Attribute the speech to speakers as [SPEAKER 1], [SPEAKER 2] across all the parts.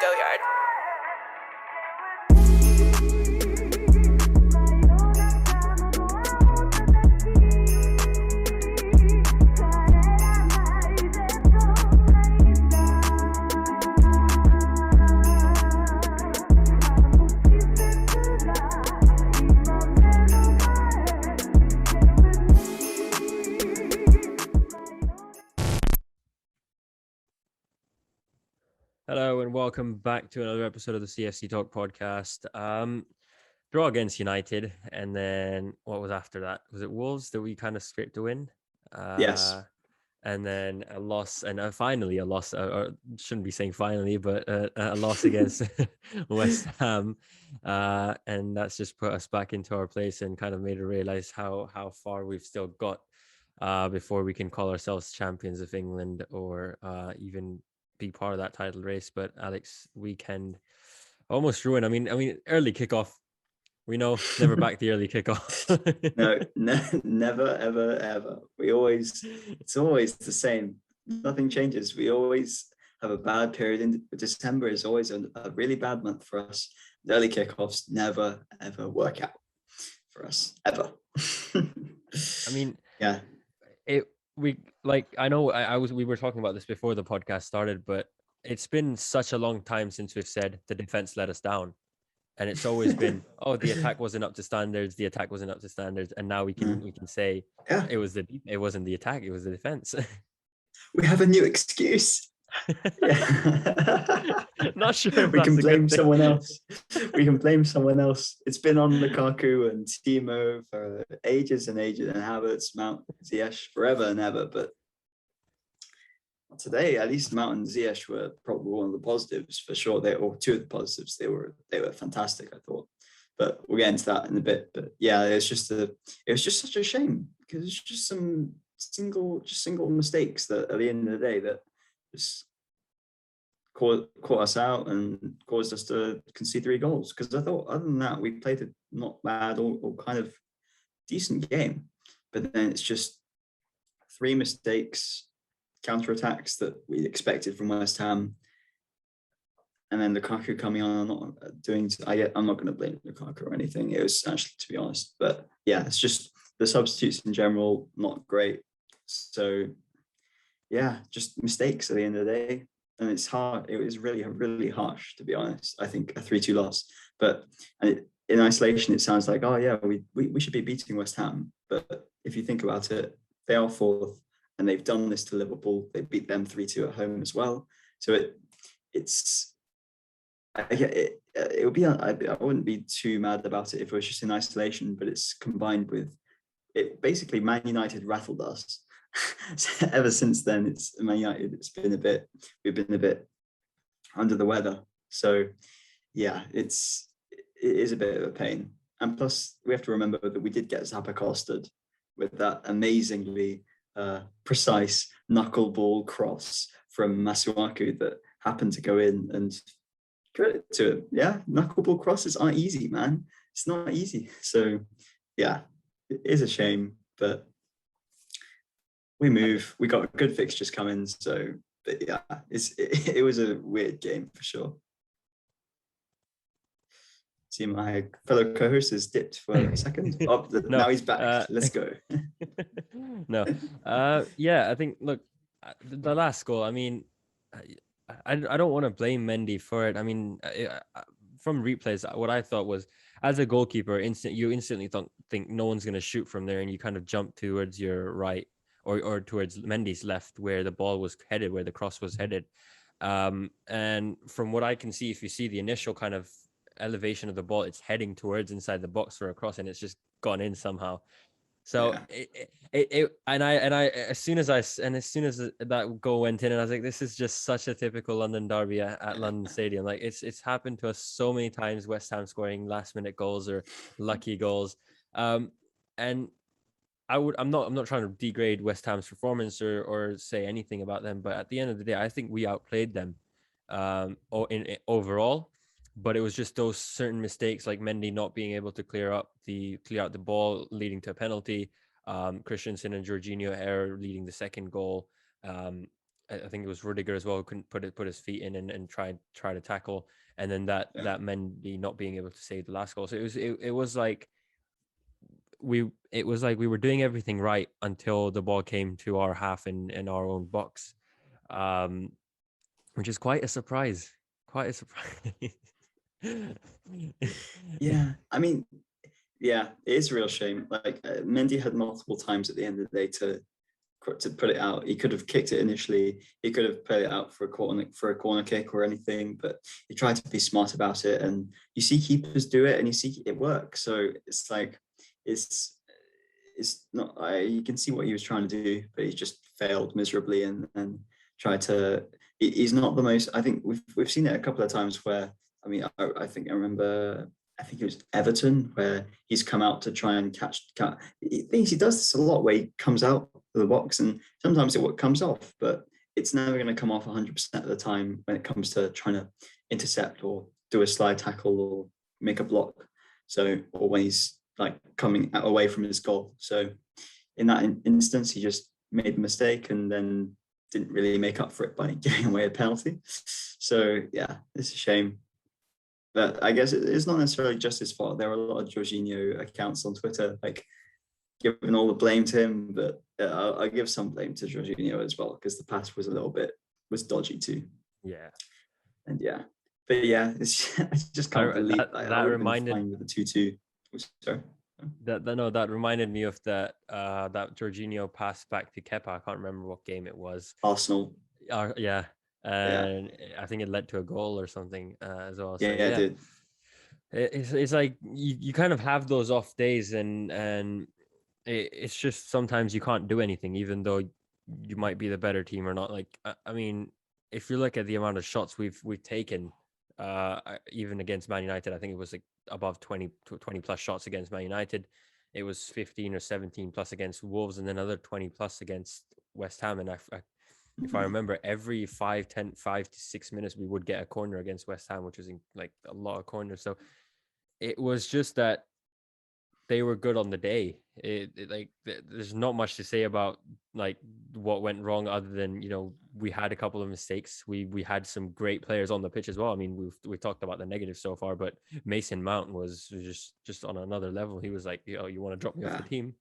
[SPEAKER 1] go yard.
[SPEAKER 2] Hello and welcome back to another episode of the CFCTALK podcast. Draw against United, and then what was after that? Was it Wolves that we kind of scraped a win?
[SPEAKER 3] Yes.
[SPEAKER 2] And then a loss, and finally a loss, or shouldn't be saying finally, but a loss against West Ham. And that's just put us back into our place and kind of made us realize how far we've still got before we can call ourselves champions of England or even be part of that title race. But Alex, weekend almost ruined. I mean, early kickoff. We know never back the early kickoff.
[SPEAKER 3] No, never, ever, ever. It's always the same. Nothing changes. We always have a bad period. In December is always a really bad month for us. The early kickoffs never, ever work out for us, ever.
[SPEAKER 2] I mean,
[SPEAKER 3] yeah.
[SPEAKER 2] We were talking about this before the podcast started, but it's been such a long time since we've said the defense let us down. And it's always been, oh, the attack wasn't up to standards. The attack wasn't up to standards. And now we can say it wasn't the attack, it was the defense.
[SPEAKER 3] We have a new excuse.
[SPEAKER 2] Not sure.
[SPEAKER 3] We can blame someone else. We can blame someone else. It's been on Lukaku and Timo for ages and ages, and Havertz, Mount, Ziyech forever and ever. But today, at least Mount and Ziyech were probably one of the positives for sure. Two of the positives. They were fantastic, I thought. But we'll get into that in a bit. But yeah, it was just such a shame because it's just some single mistakes that at the end of the day that just caught us out and caused us to concede 3 goals. Because I thought other than that, we played a not bad or kind of decent game. But then it's just 3 mistakes, counter-attacks that we expected from West Ham. And then Lukaku coming on, I'm not going to blame Lukaku or anything. It was actually, to be honest. But yeah, it's just the substitutes in general, not great. So yeah, just mistakes at the end of the day. And it's hard. It was really, really harsh, to be honest. I think a 3-2 loss. But in isolation, it sounds like, oh yeah, we should be beating West Ham. But if you think about it, they are 4th, and they've done this to Liverpool. They beat them 3-2 at home as well. So it would be. I wouldn't be too mad about it if it was just in isolation. But it's combined with it. Basically, Man United rattled us. So ever since then, it's Man United. We've been a bit under the weather. So yeah, it is a bit of a pain. And plus, we have to remember that we did get Zappa-costed with that amazingly precise knuckleball cross from Masuaku that happened to go in, and credit to him. Yeah, knuckleball crosses aren't easy, man. It's not easy. So yeah, it is a shame, but we move. We got good fixtures coming. So but yeah, it was a weird game for sure. See, my fellow co-host has dipped for a second. No, now he's back. Let's go.
[SPEAKER 2] No. Yeah, I think, look, the last goal, I mean, I don't want to blame Mendy for it. I mean, from replays, what I thought was, as a goalkeeper, you instantly think no one's going to shoot from there, and you kind of jump towards your right or towards Mendy's left where the ball was headed, where the cross was headed. And from what I can see, if you see the initial kind of elevation of the ball, it's heading towards inside the box for a cross, and it's just gone in somehow. So as soon as that goal went in, and I was like, this is just such a typical London derby at London Stadium. Like it's happened to us so many times, West Ham scoring last minute goals or lucky goals. And I'm not trying to degrade West Ham's performance or say anything about them, but at the end of the day, I think we outplayed them overall. But it was just those certain mistakes, like Mendy not being able to clear out the ball, leading to a penalty. Christensen and Jorginho error leading the second goal. I think it was Rudiger as well, who couldn't put his feet in and try to tackle, and then that
[SPEAKER 3] Yeah.
[SPEAKER 2] that Mendy not being able to save the last goal. So it was like we were doing everything right until the ball came to our half in our own box, um, which is quite a surprise. Quite a surprise.
[SPEAKER 3] Yeah, I mean, yeah, it is a real shame. Like Mendy had multiple times at the end of the day to put it out. He could have kicked it initially. He could have put it out for a corner kick or anything, but he tried to be smart about it. And you see keepers do it, and you see it work. So it's like it's it's not. You can see what he was trying to do, but he just failed miserably and tried to. He's not the most. I think we've seen it a couple of times where. I mean, I think I remember. I think it was Everton where he's come out to try and catch. He does this a lot where he comes out of the box and sometimes it comes off, but it's never going to come off 100% of the time when it comes to trying to intercept or do a slide tackle or make a block. So, or when he's like coming away from his goal. So, in that instance, he just made a mistake and then didn't really make up for it by giving away a penalty. So, yeah, it's a shame. But I guess it's not necessarily just his fault. There are a lot of Jorginho accounts on Twitter, like giving all the blame to him, but I give some blame to Jorginho as well because the pass was was dodgy too.
[SPEAKER 2] Yeah.
[SPEAKER 3] And yeah, but yeah, I just can't believe I would have been
[SPEAKER 2] reminded
[SPEAKER 3] fine with the 2-2. Sorry.
[SPEAKER 2] that reminded me of that that Jorginho pass back to Kepa. I can't remember what game it was.
[SPEAKER 3] Arsenal.
[SPEAKER 2] Yeah,
[SPEAKER 3] Yeah.
[SPEAKER 2] and I think it led to a goal or something as well. So
[SPEAKER 3] Yeah, it did.
[SPEAKER 2] it's like you kind of have those off days, and it's just sometimes you can't do anything, even though you might be the better team or not. Like I mean, if you look at the amount of shots we've taken, even against Man United, I think it was like above 20 plus shots against Man United. It was 15 or 17 plus against Wolves, and then another 20 plus against West Ham. And if I remember, every 5 to 6 minutes, we would get a corner against West Ham, which was like a lot of corners. So it was just that they were good on the day. There's not much to say about like what went wrong other than we had a couple of mistakes. We had some great players on the pitch as well. I mean, we talked about the negatives so far, but Mason Mount was just on another level. He was like, you want to drop me off the team?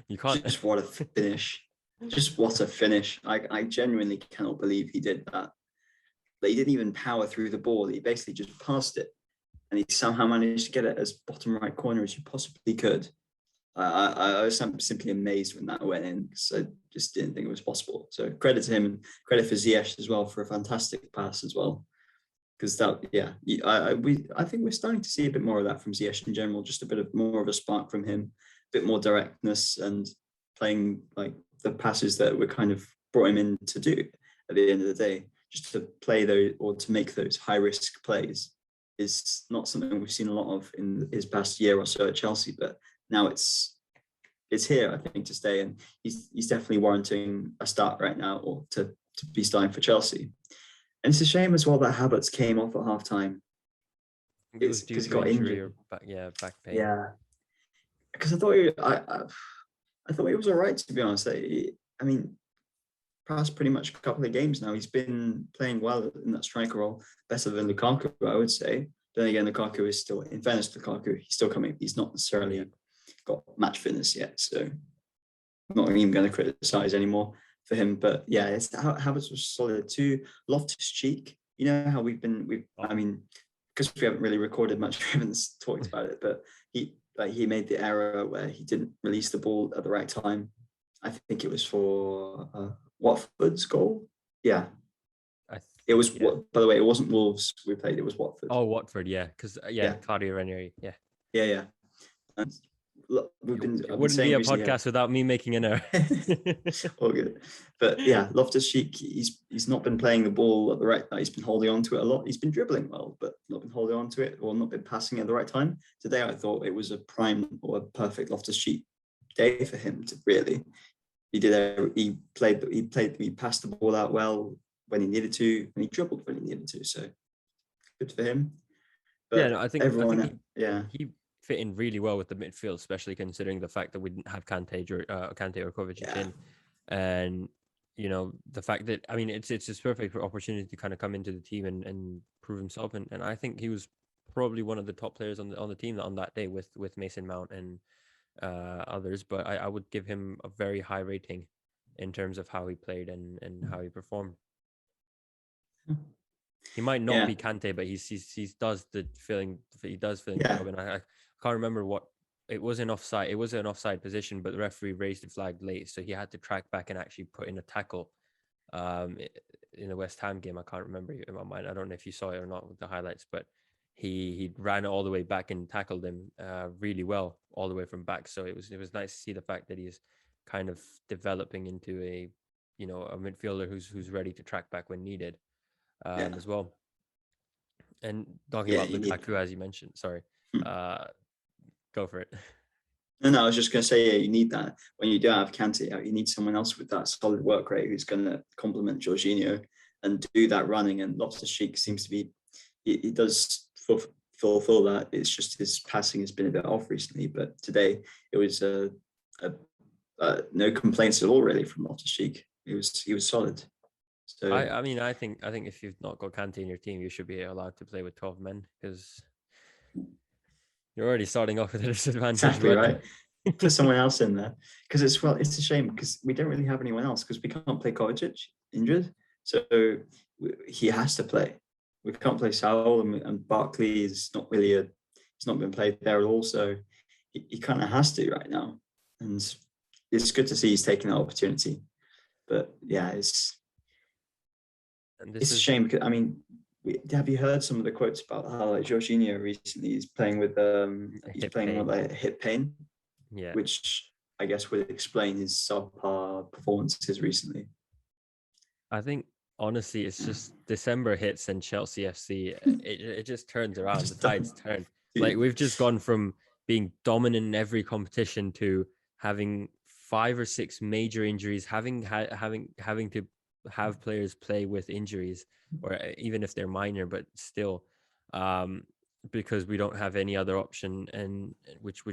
[SPEAKER 2] You can't.
[SPEAKER 3] Just what a finish. Just what a finish. I genuinely cannot believe he did that. But he didn't even power through the ball. He basically just passed it. And he somehow managed to get it as bottom right corner as you possibly could. I was simply amazed when that went in because I just didn't think it was possible. So credit to him and credit for Ziyech as well for a fantastic pass as well. Because I think we're starting to see a bit more of that from Ziyech in general, just a bit of more of a spark from him, a bit more directness and playing like the passes that were kind of brought him in to do at the end of the day, just to play those or to make those high risk plays is not something we've seen a lot of in his past year or so at Chelsea, but now it's here, I think, to stay, and he's definitely warranting a start right now or to be starting for Chelsea. And it's a shame as well that Havertz came off at half-time.
[SPEAKER 2] It's because he got injured. Back pain.
[SPEAKER 3] Yeah, because I thought I thought he was all right, to be honest. I mean, past pretty much a couple of games now, he's been playing well in that striker role, better than Lukaku, I would say. Then again, Lukaku is still, in fairness to Lukaku, he's still coming. He's not necessarily got match fitness yet, so I'm not even going to criticise anymore for him. But yeah, Havertz was solid too. Loftus-Cheek, you know how I mean, because we haven't really recorded much, we haven't talked about it, but he made the error where he didn't release the ball at the right time. I think it was for Watford's goal. Yeah. It was, by the way, it wasn't Wolves we played, it was Watford.
[SPEAKER 2] Oh, Watford, yeah. Because, Claudio Ranieri, yeah.
[SPEAKER 3] Yeah. And look,
[SPEAKER 2] it wouldn't be a podcast without me making an error.
[SPEAKER 3] All good. But yeah, Loftus-Cheek, he's not been playing the ball at the right time. He's been holding on to it a lot. He's been dribbling well, but not been holding on to it or not been passing at the right time. Today, I thought it was a prime or a perfect Loftus-Cheek day for him to really. He passed the ball out well when he needed to, and he dribbled when he needed to. So good for him. But
[SPEAKER 2] I think he fit in really well with the midfield, especially considering the fact that we didn't have Kante or Kovacic in, and the fact that, I mean, it's his perfect opportunity to kind of come into the team and prove himself, and I think he was probably one of the top players on the team on that day with Mason Mount and others. But I would give him a very high rating in terms of how he played and how he performed. He might not
[SPEAKER 3] Yeah,
[SPEAKER 2] be Kante, but he does the filling the
[SPEAKER 3] yeah,
[SPEAKER 2] job, and I can't remember what it was an offside. It was an offside position, but the referee raised the flag late, so he had to track back and actually put in a tackle. In the West Ham game, I can't remember in my mind. I don't know if you saw it or not with the highlights, but he ran all the way back and tackled him really well all the way from back. So it was nice to see the fact that he's kind of developing into a midfielder who's ready to track back when needed
[SPEAKER 3] yeah,
[SPEAKER 2] as well. And talking
[SPEAKER 3] yeah.
[SPEAKER 2] about
[SPEAKER 3] You need.
[SPEAKER 2] Lukaku, as you mentioned, sorry, uh, go for it.
[SPEAKER 3] No, I was just going to say, yeah, you need that when you don't have Kante out. You need someone else with that solid work rate who's going to complement Jorginho and do that running. And Loftus-Cheek seems to be, he does fulfill that. It's just his passing has been a bit off recently, but today it was no complaints at all really from Loftus-Cheek. He was solid. So
[SPEAKER 2] I mean, I think if you've not got Kante in your team, you should be allowed to play with 12 men because you're already starting off with a disadvantage.
[SPEAKER 3] exactly
[SPEAKER 2] But
[SPEAKER 3] right. Put someone else in there because it's a shame because we don't really have anyone else because we can't play Kovacic injured, so he has to play. We can't play Saul and Barkley is not really he's not been played there at all, so he kind of has to right now, and it's good to see he's taking that opportunity. But yeah,
[SPEAKER 2] and
[SPEAKER 3] it's
[SPEAKER 2] this
[SPEAKER 3] a
[SPEAKER 2] is
[SPEAKER 3] shame because I mean, have you heard some of the quotes about how like Jorginho recently is playing with he's
[SPEAKER 2] hip
[SPEAKER 3] playing with
[SPEAKER 2] pain.
[SPEAKER 3] like hip pain,
[SPEAKER 2] Yeah,
[SPEAKER 3] which I guess would explain his subpar performances recently.
[SPEAKER 2] I think honestly, it's
[SPEAKER 3] Yeah.
[SPEAKER 2] just December hits and Chelsea FC. It just turns
[SPEAKER 3] I
[SPEAKER 2] around. The
[SPEAKER 3] just
[SPEAKER 2] tides
[SPEAKER 3] don't,
[SPEAKER 2] turn. Like
[SPEAKER 3] dude.
[SPEAKER 2] we've just gone from being dominant in every competition to having 5 or 6 major injuries, having to have players play with injuries, or even if they're minor, but still, um, because we don't have any other option, and which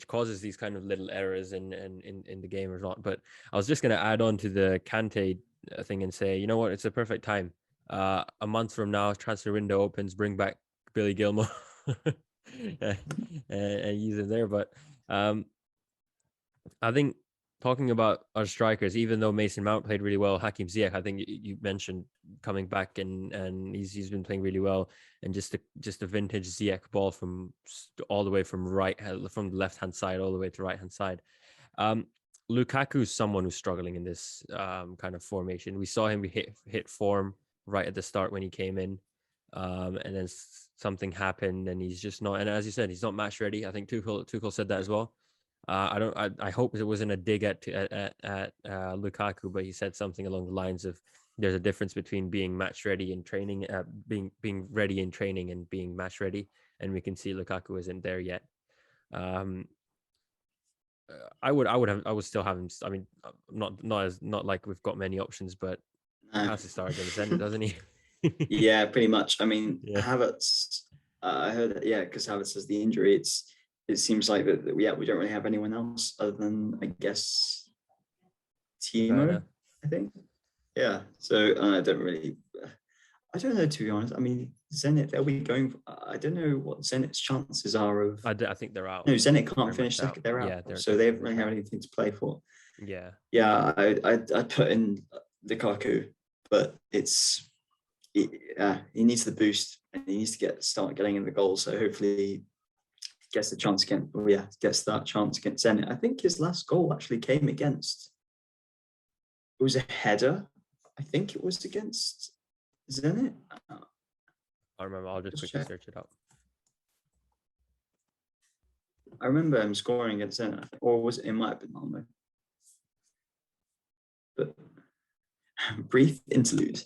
[SPEAKER 2] causes these kind of little errors in the game or not. But I was just going to add on to the Kante thing and say, you know what, it's a perfect time. A month from now, transfer window opens, bring back Billy Gilmore and use him there. But I think talking about our strikers, even though Mason Mount played really well, Hakim Ziyech, I think you mentioned coming back and he's been playing really well, and just a vintage Ziyech ball from all the way from from the left hand side all the way to right hand side. Um, Lukaku's someone who's struggling in this kind of formation. We saw him hit form right at the start when he came in, and then something happened, and he's just not. And as you said, he's not match ready. I think Tuchel said that as well. I don't. I hope it wasn't a dig at Lukaku, but he said something along the lines of, "There's a difference between being match ready in training, being ready in training, and being match ready." And we can see Lukaku isn't there yet. Um, I would still have him. I mean, not like we've got many options, but
[SPEAKER 3] No.
[SPEAKER 2] has to start against Zenit, doesn't he?
[SPEAKER 3] Yeah, pretty much. I mean,
[SPEAKER 2] Yeah.
[SPEAKER 3] Havertz. I heard that. Yeah, because Havertz has the injury. It seems like that. Yeah, we don't really have anyone else other than I guess Timo.
[SPEAKER 2] Werner.
[SPEAKER 3] I think. Yeah. So I don't really. I don't know, to be honest. I mean, Zenit. They'll be going. I don't know what Zenit's chances are of.
[SPEAKER 2] I think they're out.
[SPEAKER 3] No, Zenit can't
[SPEAKER 2] Very
[SPEAKER 3] finish
[SPEAKER 2] much out.
[SPEAKER 3] second. They're out,
[SPEAKER 2] Yeah,
[SPEAKER 3] so they don't
[SPEAKER 2] they're
[SPEAKER 3] really have
[SPEAKER 2] out.
[SPEAKER 3] anything to play for.
[SPEAKER 2] Yeah.
[SPEAKER 3] Yeah, I put in Lukaku, but he needs the boost and he needs to start getting in the goal. So hopefully he gets the chance again. Oh yeah, gets that chance against Zenit. I think his last goal actually came against. It was a header. I think it was against Zenit.
[SPEAKER 2] I remember. I'll just quickly
[SPEAKER 3] Check.
[SPEAKER 2] search it up.
[SPEAKER 3] I remember him scoring against Zenit, or was it might have been Malmo. But brief interlude.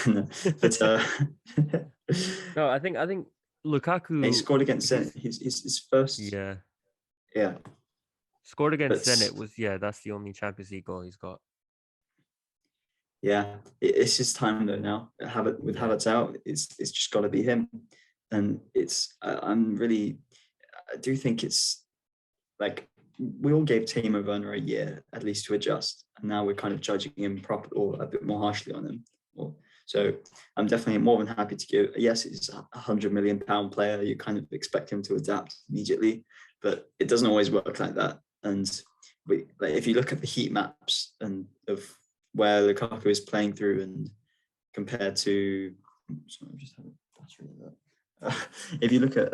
[SPEAKER 3] but
[SPEAKER 2] No, I think Lukaku.
[SPEAKER 3] he scored against Zenit. His first.
[SPEAKER 2] Yeah,
[SPEAKER 3] Yeah,
[SPEAKER 2] scored against
[SPEAKER 3] but
[SPEAKER 2] Zenit was that's the only Champions League goal he's got.
[SPEAKER 3] yeah, it's his time though now. With
[SPEAKER 2] Yeah.
[SPEAKER 3] Havertz out, it's just got to be him, and I do think it's like we all gave Timo Werner a year at least to adjust, and now we're kind of judging him properly or a bit more harshly on him. So I'm definitely more than happy to give. Yes, he's £100 million player. You kind of expect him to adapt immediately, but it doesn't always work like that. And if you look at the heat maps and of where Lukaku is playing through, and compared to, sorry, I'm just having a battery of that. If you look at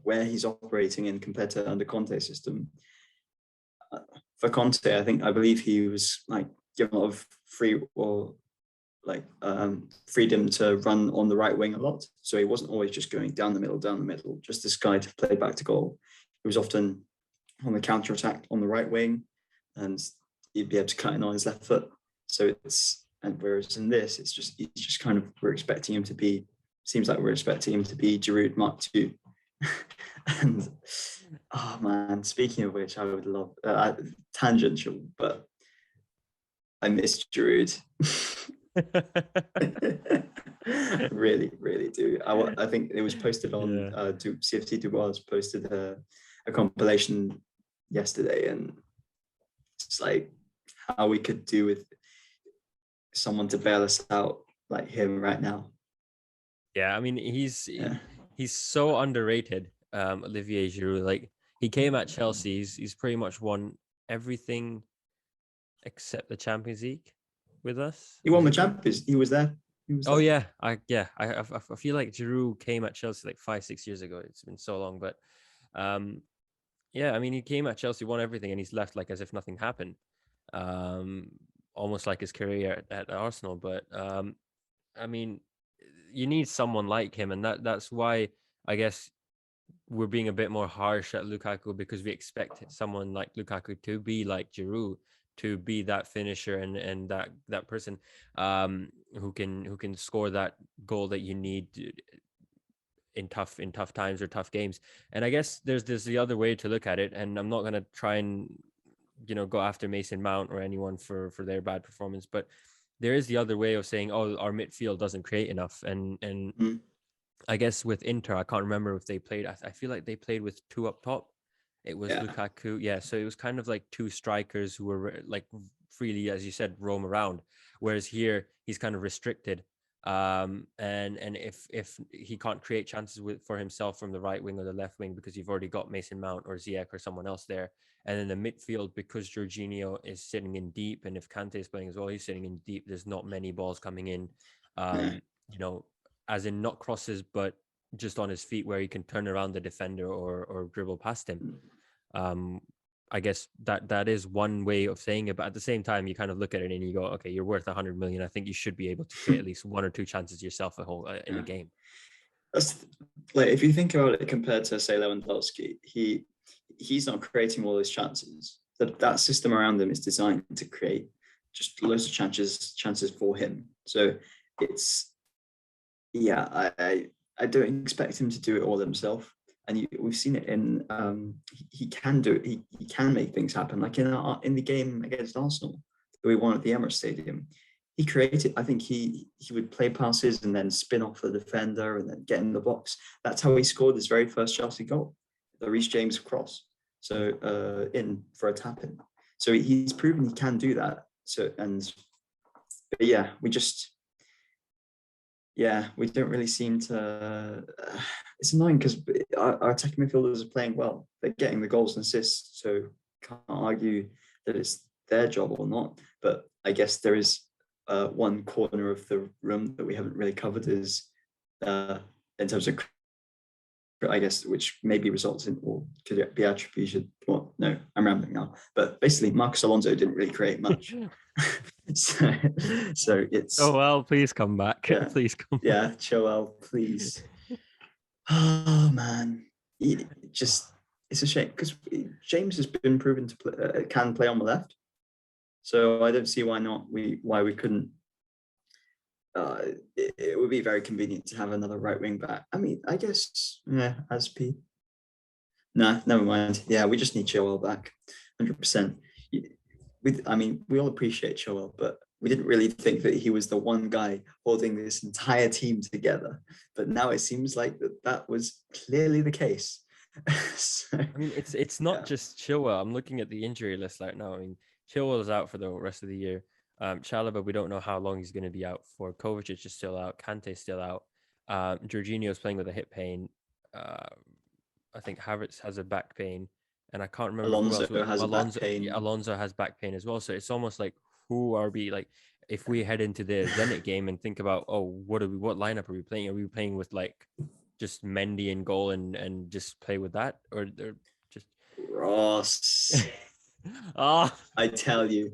[SPEAKER 3] where he's operating in compared to under Conte's system, for Conte, I believe he was like given a lot of freedom to run on the right wing a lot. So he wasn't always just going down the middle, just this guy to play back to goal. He was often on the counter attack on the right wing, and he'd be able to cut in on his left foot. So whereas in this, it's just kind of, we're expecting him to be Giroud Mark II. And oh man, speaking of which, I would love tangential, but I miss Giroud. really, really do. I think it was posted on CFC Dubois posted a compilation yesterday, and it's like how we could do with someone to bail us out like him right now.
[SPEAKER 2] Yeah, I mean, he's so underrated, Olivier Giroud. Like, he came at Chelsea, he's pretty much won everything except the Champions League with us.
[SPEAKER 3] He won the Champions. He was there.
[SPEAKER 2] Oh yeah, I feel like Giroud came at Chelsea like 5-6 years ago. It's been so long, but yeah, I mean, he came at Chelsea, won everything, and he's left like as if nothing happened. Almost like his career at Arsenal. But I mean, you need someone like him, and that's why I guess we're being a bit more harsh at Lukaku, because we expect someone like Lukaku to be like Giroud, to be that finisher and that person who can score that goal that you need in tough times or tough games. And I guess there's the other way to look at it, and I'm not going to try and go after Mason Mount or anyone for their bad performance, but there is the other way of saying, oh, our midfield doesn't create enough. And I guess with Inter, I can't remember if they played, I feel like they played with two up top. It was Lukaku. Yeah. So it was kind of like two strikers who were like freely, as you said, roam around. Whereas here he's kind of restricted. And if he can't create chances for himself from the right wing or the left wing, because you've already got Mason Mount or Ziyech or someone else there. And in the midfield, because Jorginho is sitting in deep, and if Kante is playing as well, he's sitting in deep. There's not many balls coming in, as in not crosses, but just on his feet where he can turn around the defender or dribble past him. I guess that is one way of saying it, but at the same time, you kind of look at it and you go, okay, you're worth 100 million. I think you should be able to create at least one or two chances yourself in a game.
[SPEAKER 3] That's like, if you think about it compared to, say, Lewandowski, he's not creating all those chances. That system around him is designed to create just loads of chances for him. So it's, I don't expect him to do it all himself. And we've seen it in, he can do it. He can make things happen. Like in the game against Arsenal that we won at the Emirates Stadium, he created, I think he would play passes and then spin off the defender and then get in the box. That's how he scored his very first Chelsea goal, the Reece James cross. So in for a tap in. So he's proven he can do that. We don't really seem to. It's annoying because our attacking midfielders are playing well. They're getting the goals and assists, so can't argue that it's their job or not. But I guess there is one corner of the room that we haven't really covered, is in terms of, I guess, which maybe results in, or could it be attributed? Well, no, I'm rambling now. But basically, Marcos Alonso didn't really create much. so it's.
[SPEAKER 2] Oh well, please come back.
[SPEAKER 3] Yeah,
[SPEAKER 2] please come.
[SPEAKER 3] Yeah, Joel, please. Oh man, it's a shame because James has been proven to can play on the left. So I don't see why we couldn't. It would be very convenient to have another right wing back. I mean, I guess as P. Nah, never mind. Yeah, we just need Joel back, 100%. We all appreciate Joel, but we didn't really think that he was the one guy holding this entire team together. But now it seems like that was clearly the case. So,
[SPEAKER 2] I mean, it's not just Chilwell. I'm looking at the injury list right now. I mean, Chilwell is out for the rest of the year. Chalobah, we don't know how long he's going to be out for. Kovacic is still out. Kante's still out. Jorginho's playing with a hip pain. Uh, I think Havertz has a back pain, and I can't remember who
[SPEAKER 3] Alonso
[SPEAKER 2] else.
[SPEAKER 3] has a back
[SPEAKER 2] Alonso, yeah,
[SPEAKER 3] pain.
[SPEAKER 2] Alonso has back pain as well. So it's almost like, who are we, like, if we head into the Zenit game and think about, oh, what lineup are we playing? Are we playing with like just Mendy in goal and just play with that, or just
[SPEAKER 3] Ross.
[SPEAKER 2] ah?
[SPEAKER 3] I tell you,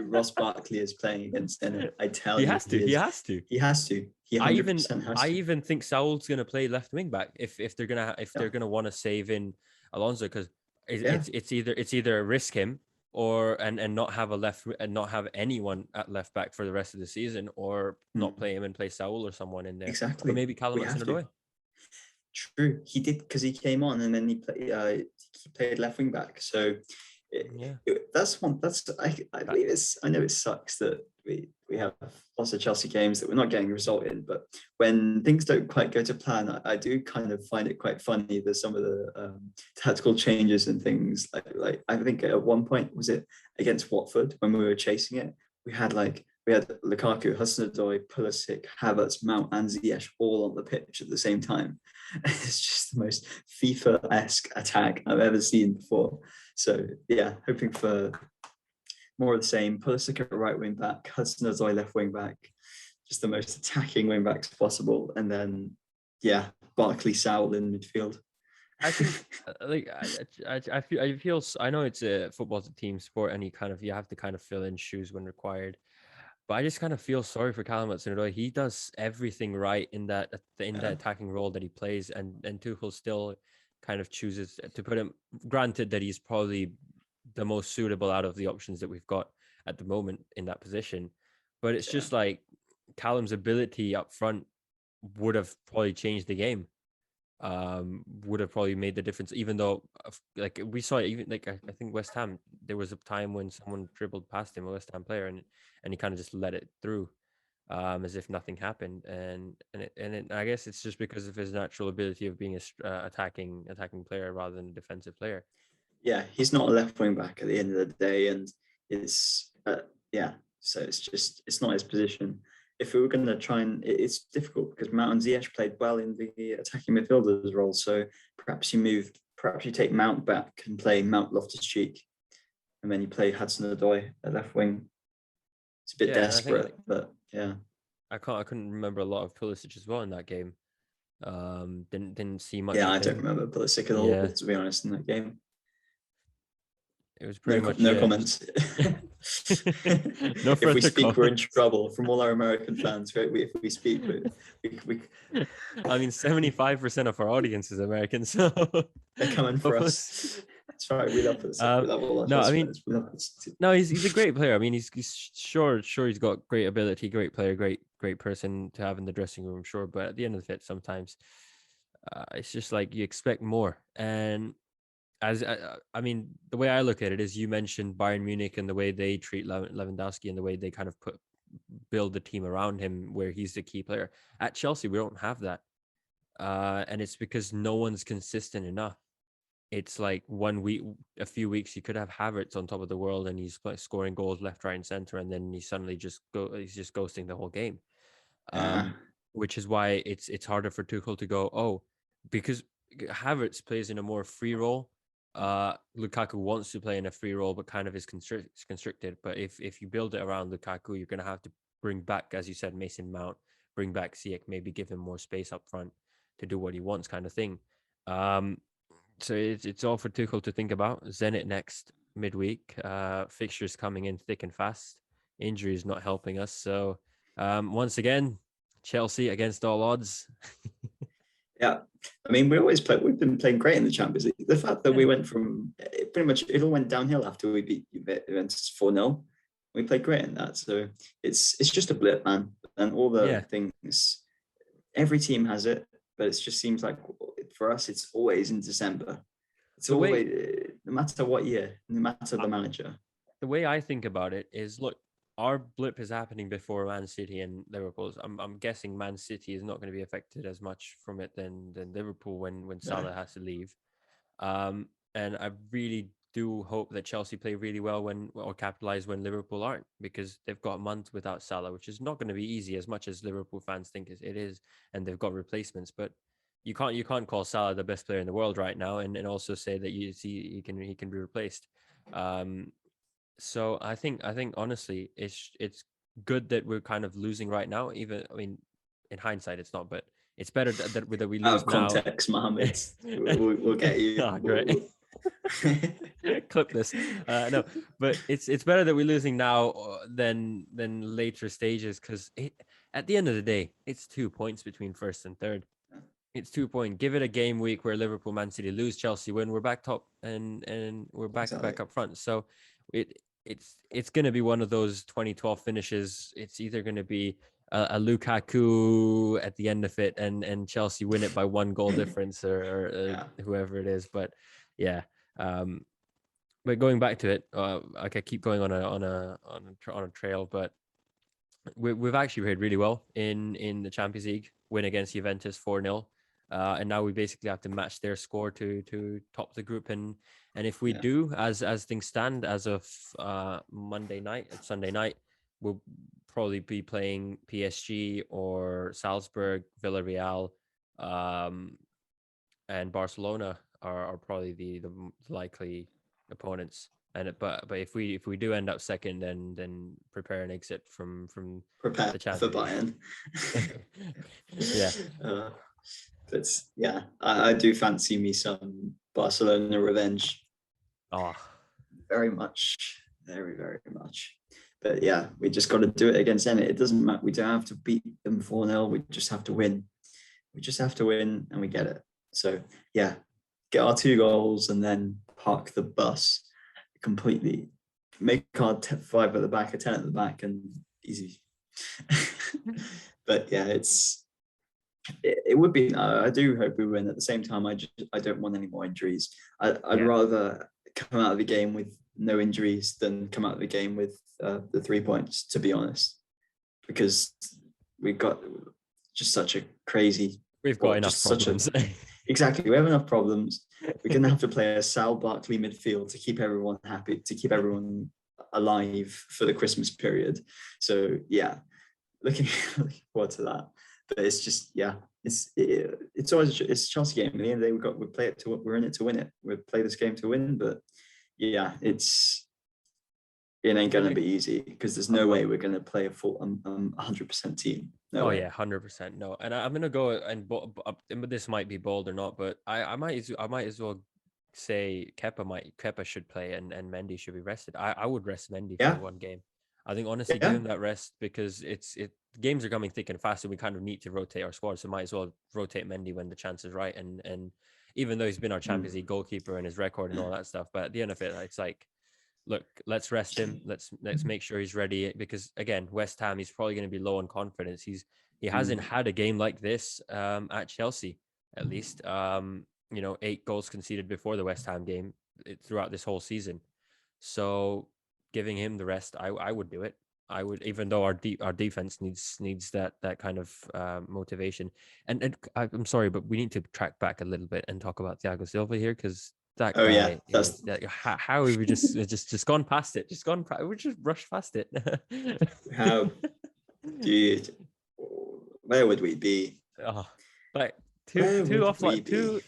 [SPEAKER 3] Ross Barkley is playing against Zenit. I tell
[SPEAKER 2] He
[SPEAKER 3] you,
[SPEAKER 2] has to.
[SPEAKER 3] he
[SPEAKER 2] He
[SPEAKER 3] is.
[SPEAKER 2] has to.
[SPEAKER 3] He has to. He
[SPEAKER 2] I even
[SPEAKER 3] 100% has
[SPEAKER 2] I
[SPEAKER 3] to.
[SPEAKER 2] even think Saul's gonna play left wing back if they're gonna
[SPEAKER 3] Yeah.
[SPEAKER 2] want to save in Alonso, because
[SPEAKER 3] Yeah.
[SPEAKER 2] it's either risk him or and not have a left and not have anyone at left back for the rest of the season, or not play him and play Saul or someone in there, or
[SPEAKER 3] Exactly.
[SPEAKER 2] maybe Callum
[SPEAKER 3] We have to.
[SPEAKER 2] Hudson-Odoi.
[SPEAKER 3] True. He did, because he came on and then he played left wing back. So
[SPEAKER 2] Yeah,
[SPEAKER 3] that's one. I believe it's. I know it sucks that we have lots of Chelsea games that we're not getting a result in, but when things don't quite go to plan, I do kind of find it quite funny that some of the tactical changes and things like I think at one point, was it against Watford when we were chasing it, we had Lukaku, Hudson-Odoi, Pulisic, Havertz, Mount, and Ziyech all on the pitch at the same time. It's just the most FIFA-esque attack I've ever seen before. So yeah, hoping for more of the same. Pulisic at right wing back, Hudson-Odoi left wing back, just the most attacking wing backs possible, and then yeah, Barkley, Saul in midfield.
[SPEAKER 2] I think like I feel I know it's a football's a team sport, and you have to kind of fill in shoes when required. But I just kind of feel sorry for Callum Hudson-Odoi. He does everything right in that attacking role that he plays, and Tuchel still kind of chooses to put him. Granted that he's probably the most suitable out of the options that we've got at the moment in that position, but it's
[SPEAKER 3] Yeah.
[SPEAKER 2] just like Callum's ability up front would have probably changed the game. Would have probably made the difference, even though like we saw it, even like I think West Ham, there was a time when someone dribbled past him, a West Ham player, and he kind of just let it through, as if nothing happened. And I guess it's just because of his natural ability of being a attacking player rather than a defensive player.
[SPEAKER 3] Yeah, he's not a left wing back at the end of the day, and it's yeah. So it's not his position. If we were going to try and it's difficult because Mount and Ziyech played well in the attacking midfielders role. So perhaps you take Mount back and play Mount Loftus-Cheek, and then you play Hudson-Odoi at left wing. It's a bit
[SPEAKER 2] Yeah, and I think
[SPEAKER 3] desperate, but yeah.
[SPEAKER 2] I couldn't remember a lot of Pulisic as well in that game. Didn't see much
[SPEAKER 3] Yeah,
[SPEAKER 2] of
[SPEAKER 3] I don't
[SPEAKER 2] him.
[SPEAKER 3] remember Pulisic at all,
[SPEAKER 2] Yeah,
[SPEAKER 3] to be honest, in that game.
[SPEAKER 2] it was
[SPEAKER 3] No,
[SPEAKER 2] pretty much
[SPEAKER 3] no comments.
[SPEAKER 2] no
[SPEAKER 3] If we
[SPEAKER 2] further
[SPEAKER 3] speak, we're in
[SPEAKER 2] comments.
[SPEAKER 3] trouble from all our American fans. Right? If we speak, we
[SPEAKER 2] I mean, 75% of our audience is American, so
[SPEAKER 3] they're coming for
[SPEAKER 2] hopefully.
[SPEAKER 3] us. That's right. We love Pulisic. We love all our
[SPEAKER 2] No, I
[SPEAKER 3] Chelsea
[SPEAKER 2] mean,
[SPEAKER 3] fans. We love Pulisic.
[SPEAKER 2] no, he's a great player. I mean, he's sure he's got great ability, great player, great person to have in the dressing room, sure. But at the end of it, sometimes it's just like you expect more. And as I mean, the way I look at it is, you mentioned Bayern Munich and the way they treat Lewandowski and the way they kind of build the team around him, where he's the key player. At Chelsea, we don't have that, and it's because no one's consistent enough. It's like 1 week, a few weeks, you could have Havertz on top of the world, and he's scoring goals left, right, and center, and then he's just ghosting the whole game.
[SPEAKER 3] Yeah,
[SPEAKER 2] Which is why it's harder for Tuchel to go, oh, because Havertz plays in a more free role. Lukaku wants to play in a free role, but kind of is constricted. But if you build it around Lukaku, you're going to have to bring back, as you said, Mason Mount, bring back Ziyech, maybe give him more space up front to do what he wants, kind of thing. So it's all for Tuchel to think about. Zenit next midweek. Fixtures coming in thick and fast. Injuries not helping us. So once again, Chelsea against all odds.
[SPEAKER 3] yeah. I mean, we've been playing great in the Champions League. The fact that we went from pretty much it all went downhill after we beat Juventus 4-0. We played great in that. So it's just a blip, man. And all the
[SPEAKER 2] Yeah.
[SPEAKER 3] things, every team has it, but it just seems like for us, it's always in December. It's
[SPEAKER 2] The way
[SPEAKER 3] always, no matter what year, no matter the manager.
[SPEAKER 2] the way I think about it is, look, our blip is happening before Man City and Liverpool's. I'm guessing Man City is not going to be affected as much from it than Liverpool when
[SPEAKER 3] No.
[SPEAKER 2] Salah has to leave. And I really do hope that Chelsea play really well or capitalize when Liverpool aren't, because they've got a month without Salah, which is not going to be easy as much as Liverpool fans think it is, and they've got replacements. But you can't call Salah the best player in the world right now, and also say that you see he can be replaced. Um, so I think honestly, it's good that we're kind of losing right now. Even I mean, in hindsight, it's not, but it's better that we
[SPEAKER 3] Out
[SPEAKER 2] lose
[SPEAKER 3] of
[SPEAKER 2] now.
[SPEAKER 3] context, Mohammed. We'll get you.
[SPEAKER 2] Ah, great. Clip this. No, but it's better that we're losing now than later stages, because at the end of the day, it's 2 points between first and third. It's 2 point. Give it a game week where Liverpool, Man City lose, Chelsea win. We're back top, and we're back
[SPEAKER 3] Exactly.
[SPEAKER 2] up front. So it's going to be one of those 2012 finishes. It's either going to be a Lukaku at the end of it, and Chelsea win it by 1 goal difference, or whoever it is. But yeah, but going back to it, I could keep going on a trail, but we've actually played really well in the Champions League, win against Juventus 4-0. And now we basically have to match their score to top the group, and if we do, as things stand as of Sunday night, we'll probably be playing PSG or Salzburg, Villarreal, and Barcelona are probably the likely opponents. But if we do end up second, then prepare an exit from
[SPEAKER 3] Prepare
[SPEAKER 2] the
[SPEAKER 3] for
[SPEAKER 2] Champions
[SPEAKER 3] Bayern.
[SPEAKER 2] Yeah.
[SPEAKER 3] But yeah, I do fancy me some Barcelona revenge.
[SPEAKER 2] Oh,
[SPEAKER 3] very much, very, very much. But yeah, we just got to do it against Zenit. It doesn't matter. We don't have to beat them 4-0. We just have to win. We just have to win, and we get it. So yeah, get our 2 goals and then park the bus completely. Make our 5 at the back, a 10 at the back, and easy. But yeah, it would be. I do hope we win. At the same time, I don't want any more injuries. I'd rather come out of the game with no injuries than come out of the game with the 3 points, to be honest, because we've got just such a crazy.
[SPEAKER 2] We've got enough problems.
[SPEAKER 3] Exactly, we have enough problems. We're going to have to play a Sal Barkley midfield to keep everyone happy, to keep everyone alive for the Christmas period. So yeah, looking forward to that. But it's just it's always a Chelsea game. At the end of the day, we're in it to win it. We play this game to win. But yeah, it ain't gonna be easy, because there's no way we're gonna play a full 100% team. No way.
[SPEAKER 2] Yeah, 100% no. And I'm gonna go but this might be bold or not, but I might as well say Kepa should play, and Mendy should be rested. I would rest Mendy for 1 game. I think honestly, give him that rest, because games are coming thick and fast, and we kind of need to rotate our squad. So might as well rotate Mendy when the chance is right. And even though he's been our Champions League goalkeeper and his record and all that stuff, but at the end of it, it's like, look, let's rest him. Let's make sure he's ready, because again, West Ham, he's probably going to be low on confidence. He hasn't had a game like this at Chelsea, at least. 8 goals conceded before the West Ham game throughout this whole season. So giving him the rest, I would do it. I would, even though our defense needs that kind of motivation. And I'm sorry, but we need to track back a little bit and talk about Thiago Silva here, because that guy, how we just gone past it, we just rushed past it.
[SPEAKER 3] How, dude? Where would we be?
[SPEAKER 2] Oh, like two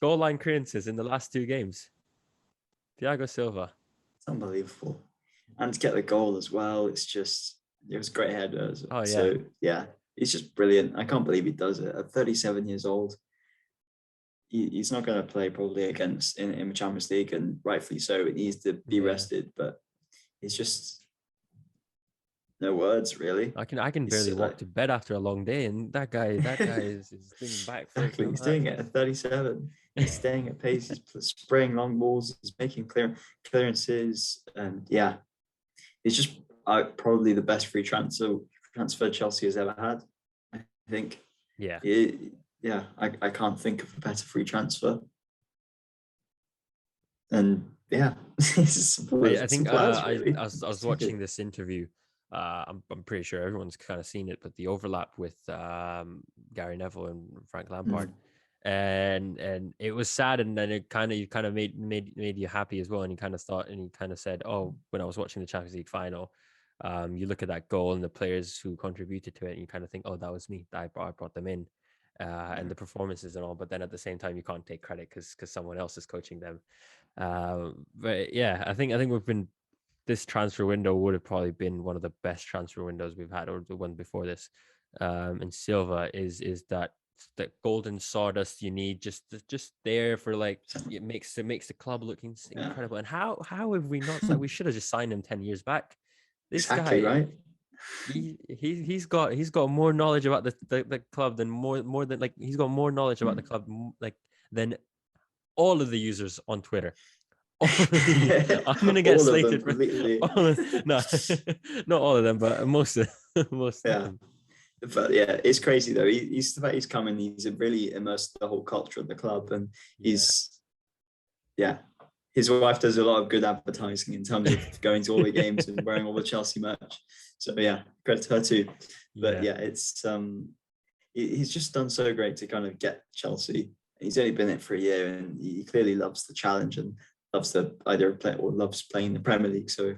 [SPEAKER 2] goal line clearances in the last 2 games. Thiago Silva.
[SPEAKER 3] It's unbelievable. And to get the goal as well, it was a great header. Oh, yeah. So yeah, he's just brilliant. I can't believe he does it at 37 years old. He's not going to play probably against in the Champions League, and rightfully so. It needs to be rested, but it's just no words, really.
[SPEAKER 2] I can barely walk to bed after a long day, and that guy is doing back.
[SPEAKER 3] Exactly, he's doing it at 37. He's staying at pace. He's spraying long balls. He's making clearances, and yeah, he's just probably the best free transfer Chelsea has ever had, I think.
[SPEAKER 2] Yeah.
[SPEAKER 3] Yeah, I can't think of a better free transfer. And yeah,
[SPEAKER 2] I think I was watching this interview I'm pretty sure everyone's kind of seen it, but the overlap with Gary Neville and Frank Lampard, and it was sad, and then it kind of made you happy as well, and you kind of thought, and you kind of said, oh, when I was watching the Champions League final, you look at that goal and the players who contributed to it, and you kind of think, oh, that was me, I brought them in, and the performances and all, but then at the same time you can't take credit because someone else is coaching them. But yeah, I think we've been, this transfer window would have probably been one of the best transfer windows we've had, or the one before this. And Silva is that golden sawdust you need, just there for like, it makes the club look incredible. And how have we not? We should have just signed him 10 years back. This
[SPEAKER 3] exactly,
[SPEAKER 2] guy,
[SPEAKER 3] right?
[SPEAKER 2] He's got more knowledge about the club than more than, like, he's got more knowledge about the club like than all of the users on Twitter. I'm gonna get slated for no, not all of them, but most of them.
[SPEAKER 3] But yeah, it's crazy though. He's the fact he's coming. He's really immersed the whole culture of the club, and his wife does a lot of good advertising in terms of going to all the games and wearing all the Chelsea merch. So yeah, credit to her too. But yeah, it's he's just done so great to kind of get Chelsea. He's only been in it for a year, and he clearly loves the challenge and loves the idea of playing, or loves playing the Premier League. So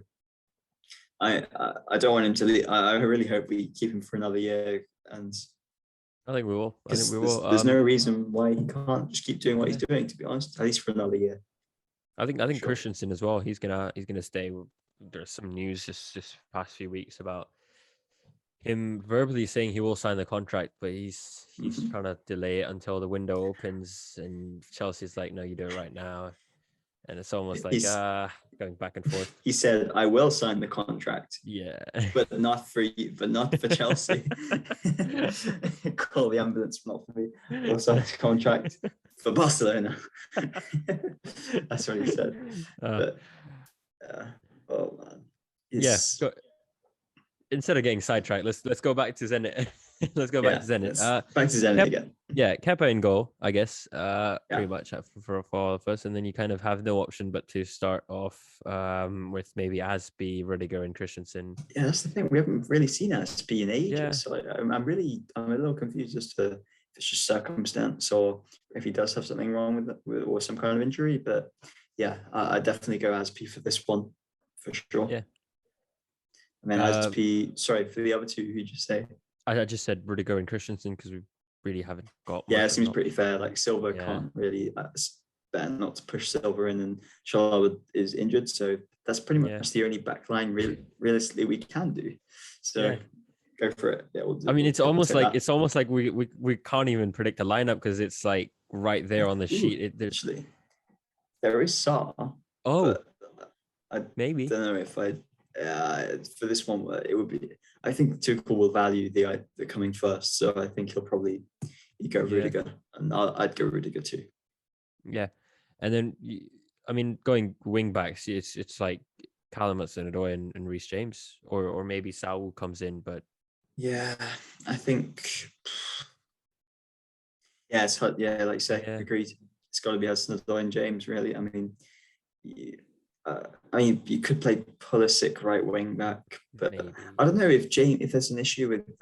[SPEAKER 3] I don't want him to leave. I really hope we keep him for another year, and
[SPEAKER 2] I think we will.
[SPEAKER 3] There's no reason why he can't just keep doing what he's doing, to be honest, at least for another year.
[SPEAKER 2] I think sure. Christensen as well. He's gonna stay. There's some news this past few weeks about him verbally saying he will sign the contract, but he's trying to delay it until the window opens, and Chelsea's like, no, you do it right now. And it's almost like going back and forth.
[SPEAKER 3] He said, I will sign the contract.
[SPEAKER 2] Yeah.
[SPEAKER 3] But not for you, but not for Chelsea. Call the ambulance, not for me. I'll sign the contract for Barcelona. That's what he said. Oh man.
[SPEAKER 2] Instead of getting sidetracked, let's go back to Zenit. Let's go back to Zenit.
[SPEAKER 3] Back to Zenit again.
[SPEAKER 2] Yeah, Kepa in goal, I guess. Pretty much for all of us, and then you kind of have no option but to start off with maybe Aspi, Rudiger, and Christensen.
[SPEAKER 3] Yeah, that's the thing. We haven't really seen Aspi in ages. Yeah. So I'm a little confused as to if it's just circumstance or if he does have something wrong with or some kind of injury. But yeah, I definitely go Aspi for this one for sure.
[SPEAKER 2] Yeah.
[SPEAKER 3] And then Aspi, sorry, for the other two, who did you say?
[SPEAKER 2] I just said Rudiger and Christensen because we really haven't got.
[SPEAKER 3] Yeah, it seems pretty fair. Like Silva can't really. It's better not to push Silva in, and Shaw is injured, so that's pretty much the only back line realistically we can do. So go for it. Yeah,
[SPEAKER 2] it's almost like we can't even predict a lineup because it's like right there on the sheet.
[SPEAKER 3] Actually, there is Saar.
[SPEAKER 2] Oh,
[SPEAKER 3] I
[SPEAKER 2] maybe.
[SPEAKER 3] Don't know if for this one, it would be. I think Tuchel will value the coming first, so I think he'll probably go Rudiger, and I'd go Rudiger too.
[SPEAKER 2] Yeah, and then going wing backs, it's like Callum Hudson-Odoi and Reece James, or maybe Saul comes in, but
[SPEAKER 3] yeah, I think it's like you say, agreed. It's got to be Hudson-Odoi and James, really. You could play Pulisic right wing back, but maybe. I don't know if there's an issue with.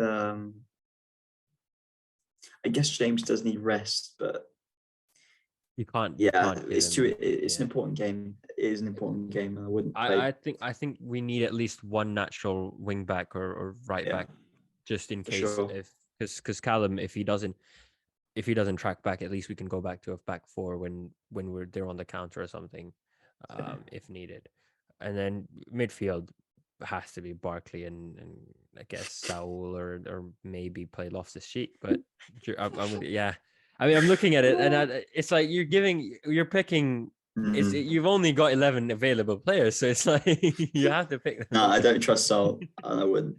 [SPEAKER 3] I guess James does need rest, but
[SPEAKER 2] you can't.
[SPEAKER 3] It's an important game. It is an important game, and I wouldn't.
[SPEAKER 2] I think we need at least one natural wing back or right back, just in case because Callum, if he doesn't track back, at least we can go back to a back four when we're there on the counter or something. If needed, and then midfield has to be Barkley and I guess Saul or maybe play Loftus-Cheek. But I'm looking at it and it's like you're picking. You've only got 11 available players, so it's like you have to pick them.
[SPEAKER 3] No, I don't trust Saul, and I wouldn't.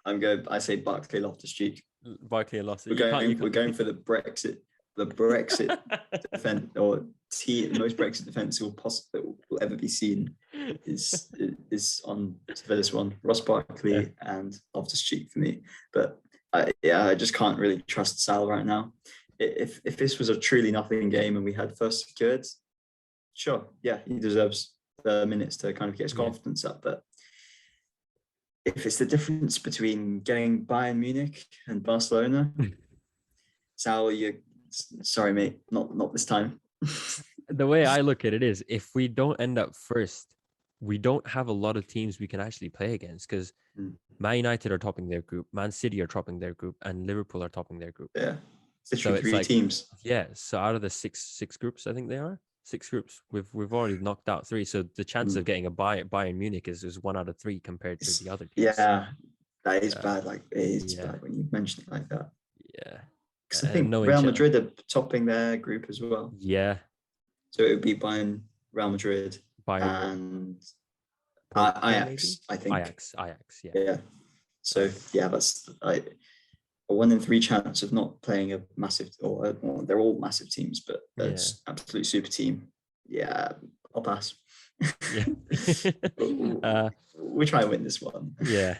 [SPEAKER 3] I say Barkley, Loftus-Cheek.
[SPEAKER 2] Barkley and Loftus.
[SPEAKER 3] We're going for the Brexit defense or most Brexit defense will ever be seen is on Sevilla's one. Ross Barkley and Loftus-Cheek for me, but I just can't really trust Sal right now. If this was a truly nothing game and we had first secured, sure, he deserves the minutes to kind of get his confidence up, but if it's the difference between getting Bayern Munich and Barcelona, Sal, you sorry, mate, not this time.
[SPEAKER 2] The way I look at it is, if we don't end up first, we don't have a lot of teams we can actually play against, because Man United are topping their group, Man City are topping their group, and Liverpool are topping their group.
[SPEAKER 3] Yeah, it's
[SPEAKER 2] So
[SPEAKER 3] literally
[SPEAKER 2] it's
[SPEAKER 3] three
[SPEAKER 2] like,
[SPEAKER 3] teams.
[SPEAKER 2] yeah. So out of the six groups, I think they are six groups. We've already knocked out three. So the chance of getting a Bayern Munich is 1 out of 3 compared to the other teams.
[SPEAKER 3] Yeah, that is bad. Like, it is bad when you mention it like that.
[SPEAKER 2] Yeah.
[SPEAKER 3] Because I think Real Madrid are topping their group as well.
[SPEAKER 2] Yeah.
[SPEAKER 3] So it would be Bayern, Real Madrid,
[SPEAKER 2] Bayern,
[SPEAKER 3] and Ajax, maybe? I think.
[SPEAKER 2] Ajax, yeah.
[SPEAKER 3] Yeah. So yeah, that's like a 1 in 3 chance of not playing a massive, or they're all massive teams, but that's absolute super team. Yeah, I'll pass.
[SPEAKER 2] Yeah.
[SPEAKER 3] We try and win this one.
[SPEAKER 2] Yeah.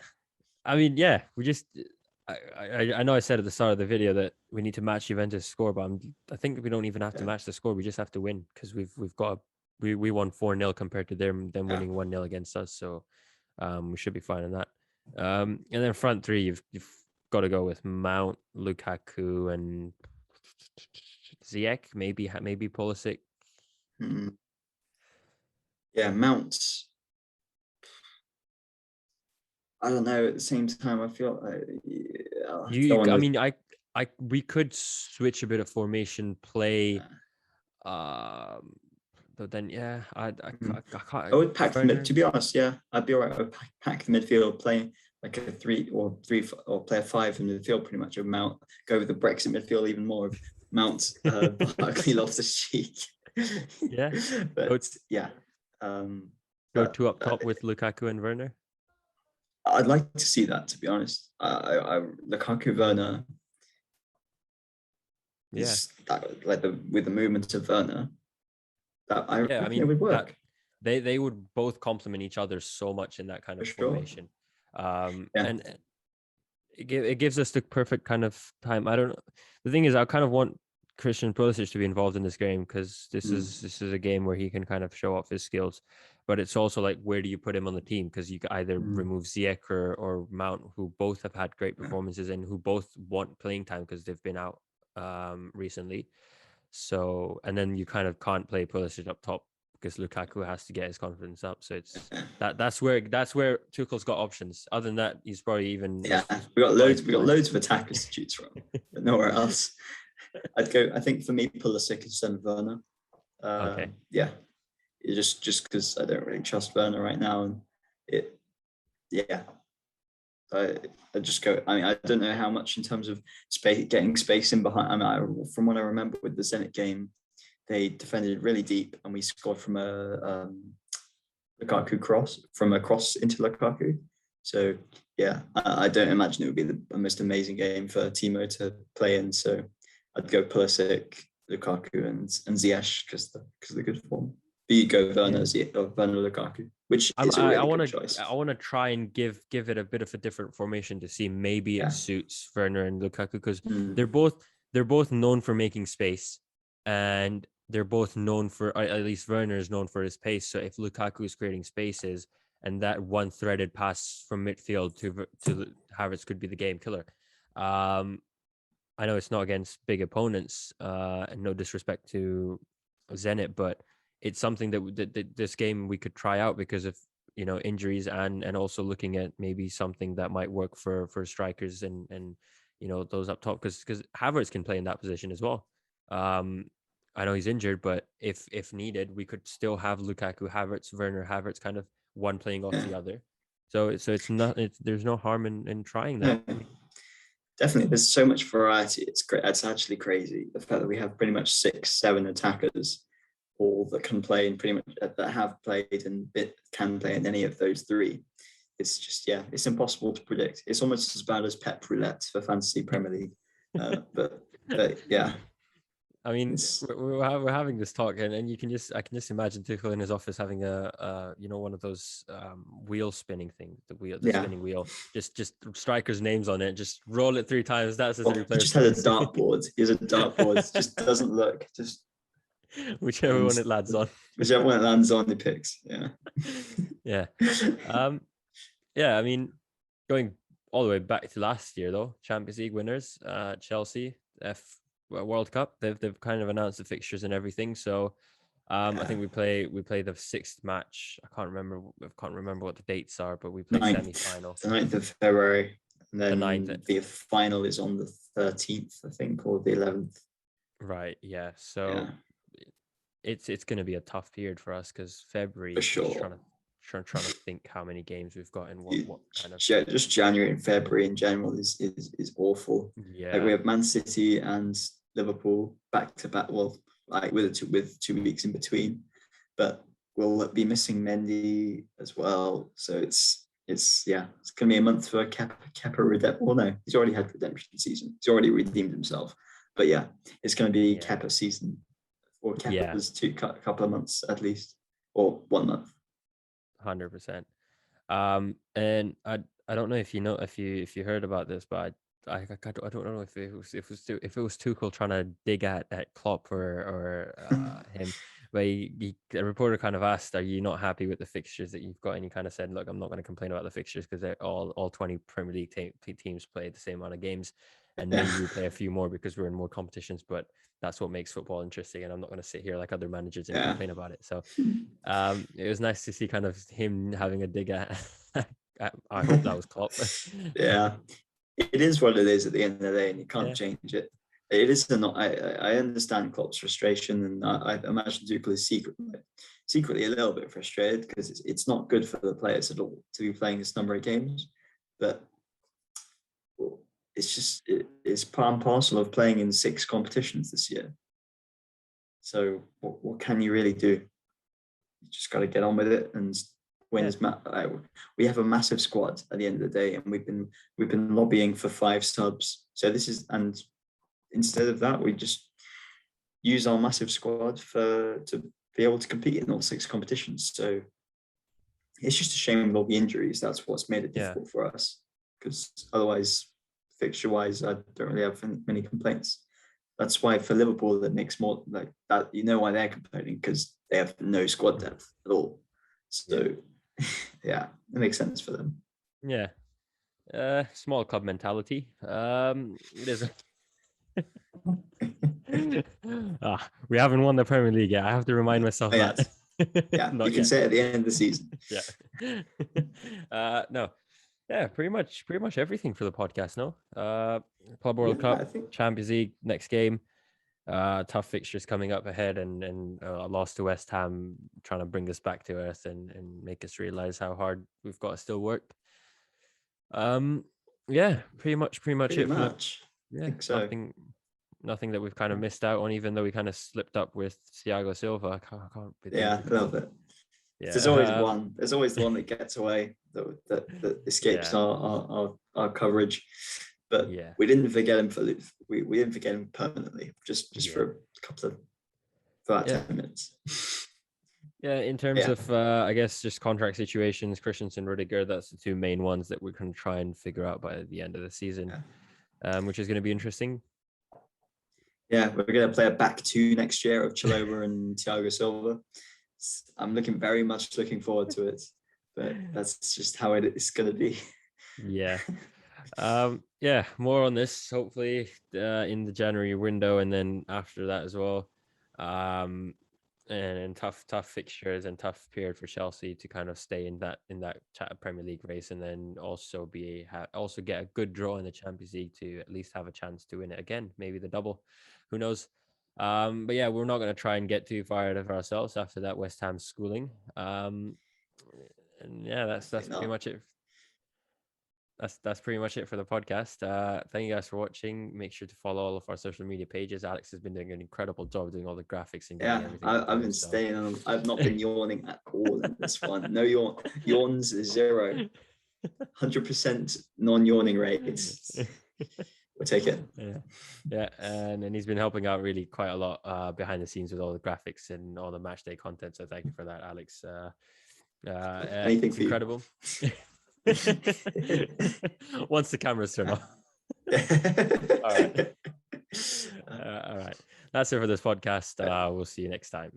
[SPEAKER 2] I mean, yeah, we just, I know I said at the start of the video that we need to match Juventus' score, but I think we don't even have to match the score. We just have to win, because we won 4-0 compared to them winning 1-0 against us. So we should be fine on that. And then front three, you've got to go with Mount, Lukaku, and Ziyech, maybe Pulisic.
[SPEAKER 3] Yeah, Mount. I don't know. At the same time, I feel
[SPEAKER 2] we could switch a bit of formation, play. But then I can't.
[SPEAKER 3] I would pack the mid. To be honest, yeah, I'd be alright. I would pack the midfield, play like a 3 or play a 5 in the midfield, pretty much. Of Mount, go with the Brexit midfield even more. Of Mount, Barkley, Loftus-Cheek.
[SPEAKER 2] Yeah,
[SPEAKER 3] but yeah.
[SPEAKER 2] Go 2 up top with Lukaku and Werner.
[SPEAKER 3] I'd like to see that, to be honest. Lukaku, Werner.
[SPEAKER 2] Yeah,
[SPEAKER 3] with the movement of Werner. It would work.
[SPEAKER 2] They would both complement each other so much in that kind of formation. And it gives us the perfect kind of time. I don't know. The thing is, I kind of want Christian Pulisic to be involved in this game, because this is a game where he can kind of show off his skills. But it's also like, where do you put him on the team? Because you can either remove Ziyech or Mount, who both have had great performances and who both want playing time because they've been out recently. So, and then you kind of can't play Pulisic up top because Lukaku has to get his confidence up. So it's that's where Tuchel's got options. Other than that, he's probably even
[SPEAKER 3] we got loads of attackers to choose from, but nowhere else. I think for me, Pulisic instead of Werner.
[SPEAKER 2] Okay.
[SPEAKER 3] Yeah, just because I don't really trust Werner right now, and I just go. I mean, I don't know how much in terms of getting space in behind. I mean, from what I remember with the Zenit game, they defended really deep, and we scored from a Lukaku cross into Lukaku. So yeah, I don't imagine it would be the most amazing game for Timo to play in. So I'd go Pulisic, Lukaku, and Ziyech because of the good form. But you go Werner, Werner, Lukaku, which is a really good choice.
[SPEAKER 2] I want to try and give it a bit of a different formation to see maybe it suits Werner and Lukaku, because they're both known for making space, and they're both known for, at least Werner is known for his pace. So if Lukaku is creating spaces, and that one threaded pass from midfield to Havertz could be the game killer. I know it's not against big opponents, and no disrespect to Zenit, but it's something that this game we could try out because of injuries and also looking at maybe something that might work for strikers and those up top, because Havertz can play in that position as well. I know he's injured, but if needed, we could still have Lukaku, Havertz, Werner, Havertz, kind of one playing off the other. So it's not, there's no harm in trying that.
[SPEAKER 3] Definitely, there's so much variety. It's great. It's actually crazy, the fact that we have pretty much 6-7 attackers, all that can play and pretty much that have played and can play in any of those 3. It's just it's impossible to predict. It's almost as bad as Pep Roulette for Fantasy Premier League. But yeah.
[SPEAKER 2] I mean, we're having this talk, and I can just imagine Tuchel in his office having a one of those wheel spinning thing, the spinning wheel, just strikers' names on it, just roll it 3 times. That's his replay.
[SPEAKER 3] He just had a dartboard. He has a dartboard. Just doesn't look. Just
[SPEAKER 2] whichever one it lands on.
[SPEAKER 3] Whichever one it lands on, he picks. Yeah.
[SPEAKER 2] Yeah. I mean, going all the way back to last year though, Champions League winners, Chelsea, World Cup. They've kind of announced the fixtures and everything. So I think we play the sixth match. I can't remember what the dates are, but we play semi-final.
[SPEAKER 3] The 9th of February, and then
[SPEAKER 2] The 9th.
[SPEAKER 3] the final is on the 13th, I think, or the 11th.
[SPEAKER 2] Right. Yeah. So it's going to be a tough period for us because February.
[SPEAKER 3] For sure.
[SPEAKER 2] Trying to think how many games we've got and what kind of.
[SPEAKER 3] Just January and February in general is awful.
[SPEAKER 2] Yeah.
[SPEAKER 3] Like we have Man City and Liverpool back to back. Well, like with 2 weeks in between, but we'll be missing Mendy as well. So it's gonna be a month for Kepa redemption. Well, no, he's already had redemption season. He's already redeemed himself. But yeah, it's gonna be Kepa season, or Kepa's couple of months at least, or 1 month.
[SPEAKER 2] 100%. And I don't know if you heard about this, but I don't know if it was Tuchel trying to dig at Klopp or him. But a reporter kind of asked, "Are you not happy with the fixtures that you've got?" And he kind of said, "Look, I'm not going to complain about the fixtures because they're all 20 Premier League teams play the same amount of games, and maybe we play a few more because we're in more competitions. But that's what makes football interesting, and I'm not going to sit here like other managers and complain about it." So it was nice to see kind of him having a dig at. I hope that was Klopp.
[SPEAKER 3] Yeah, it is what it is at the end of the day, and you can't change it. It is not. I understand Klopp's frustration, and I imagine Tuchel is secretly a little bit frustrated because it's not good for the players at all to be playing this number of games. But it's just it's part and parcel of playing in 6 competitions this year. So what can you really do? You just got to get on with it and win as much. We have a massive squad at the end of the day, and we've been lobbying for 5 subs. So this is, and instead of that, we just use our massive squad to be able to compete in all 6 competitions. So it's just a shame with all the injuries. That's what's made it difficult for us, because otherwise, fixture-wise, I don't really have many complaints. That's why for Liverpool, it makes more like that. You know why they're complaining, because they have no squad depth at all. So yeah, it makes sense for them.
[SPEAKER 2] Yeah. Small club mentality. It is. We haven't won the Premier League yet. I have to remind myself that.
[SPEAKER 3] Yeah, you can say it at the end of the season.
[SPEAKER 2] No. Yeah, pretty much everything for the podcast. No. Club World Cup, Champions League, next game. Tough fixtures coming up ahead, and a loss to West Ham trying to bring us back to earth and make us realize how hard we've got to still work. Yeah, pretty much it.
[SPEAKER 3] I think so.
[SPEAKER 2] Nothing that we've kind of missed out on, even though we kind of slipped up with Thiago Silva. I can't
[SPEAKER 3] a little bit. Yeah. There's always one. There's always the one that gets away, that escapes our coverage. But we didn't forget him we didn't forget him permanently, just for a couple of about 10 minutes.
[SPEAKER 2] Yeah, in terms of I guess just contract situations, Christensen, Rudiger, that's the 2 main ones that we're going to try and figure out by the end of the season, which is going to be interesting.
[SPEAKER 3] Yeah, we're going to play a back 2 next year of Chalobah and Thiago Silva. I'm very much looking forward to it, but that's just how it's going to be.
[SPEAKER 2] Yeah. More on this hopefully in the January window, and then after that as well. And tough fixtures and tough period for Chelsea to kind of stay in that Premier League race, and then also get a good draw in the Champions League to at least have a chance to win it again, maybe the double, who knows. But yeah, we're not going to try and get too far out of ourselves after that West Ham schooling. And yeah, that's pretty much it. That's pretty much it for the podcast. Thank you guys for watching. Make sure to follow all of our social media pages. Alex has been doing an incredible job doing all the graphics and everything.
[SPEAKER 3] I've been staying on. I've not been yawning at all in this one. No yawns is 0. 100% non-yawning rates. We'll take it.
[SPEAKER 2] Yeah, and he's been helping out really quite a lot behind the scenes with all the graphics and all the match day content. So thank you for that, Alex.
[SPEAKER 3] Anything
[SPEAKER 2] it's incredible. Once the cameras turn off. All right. That's it for this podcast. We'll see you next time.